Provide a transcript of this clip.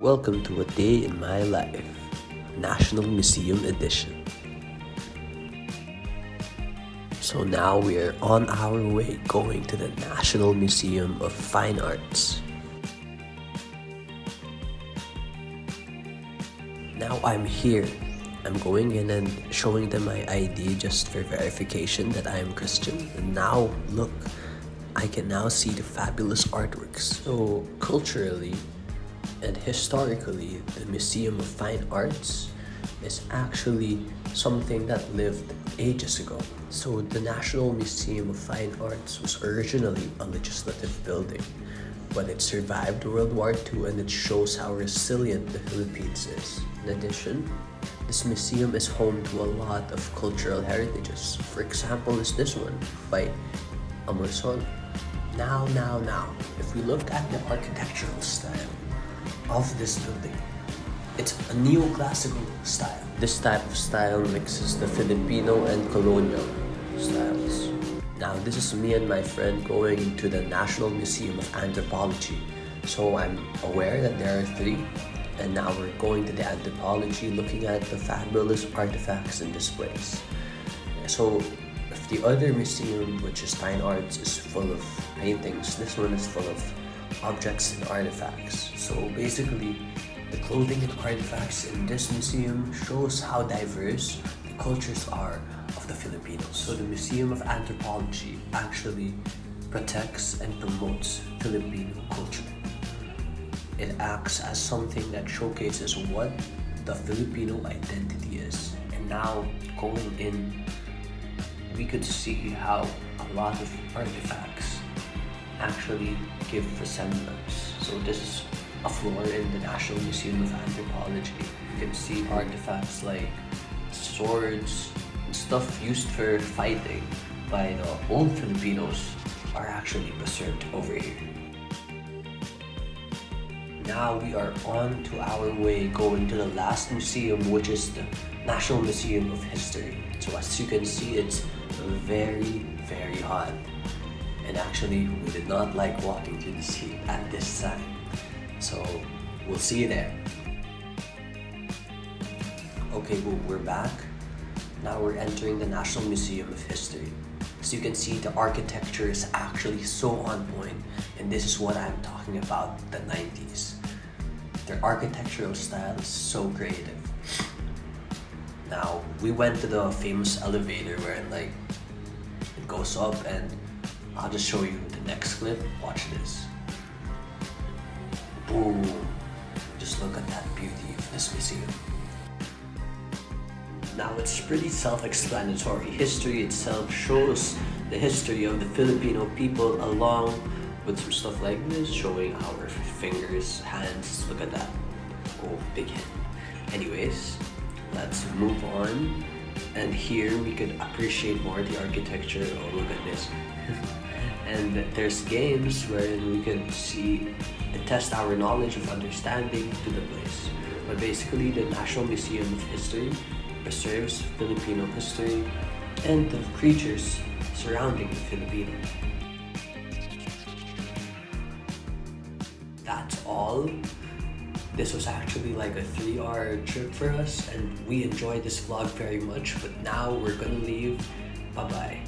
Welcome to a day in my life, National Museum Edition. So now we are on our way going to the National Museum of Fine Arts. Now I'm here. I'm going in and showing them my ID just for verification that I am Christian. And now look, I can now see the fabulous artworks. So culturally, and historically, the Museum of Fine Arts is actually something that lived ages ago. So the National Museum of Fine Arts was originally a legislative building, but it survived World War II and it shows how resilient the Philippines is. In addition, this museum is home to a lot of cultural heritages. For example, is this one by Amorsol. Now, if we look at the architectural style of this building, it's a neoclassical style. This type of style mixes the Filipino and colonial styles. Now this is me and my friend going to the National Museum of Anthropology. So I'm aware that there are three, and now we're going to the anthropology looking at the fabulous artifacts and displays. So if the other museum, which is Fine Arts, is full of paintings, this one is full of objects and artifacts. So basically, the clothing and artifacts in this museum shows how diverse the cultures are of the Filipinos. So the Museum of Anthropology actually protects and promotes Filipino culture. It acts as something that showcases what the Filipino identity is. And now going in, we could see how a lot of artifacts actually give resemblance. So this is a floor in the National Museum of Anthropology. You can see artifacts like swords and stuff used for fighting by the old Filipinos are actually preserved over here. Now we are on to our way going to the last museum, which is the National Museum of History. So as you can see, it's very hot. And actually, we did not like walking through this heat at this time. So, we'll see you there. Okay, well, we're back. Now we're entering the National Museum of History. As you can see, the architecture is actually so on point, and this is what I'm talking about, the 90s. Their architectural style is so creative. Now, we went to the famous elevator where it goes up, and I'll just show you the next clip. Watch this. Boom. Just look at that beauty of this museum. Now it's pretty self-explanatory. History itself shows the history of the Filipino people along with some stuff like this, showing our fingers, hands. Look at that. Oh, big hand. Anyways, let's move on. And here we could appreciate more the architecture. Oh, look at this. And there's games wherein we can see and test our knowledge of understanding to the place. But basically, the National Museum of History preserves Filipino history and the creatures surrounding the Filipino. That's all. This was actually like a 3-hour trip for us, and we enjoyed this vlog very much. But now we're gonna leave. Bye-bye.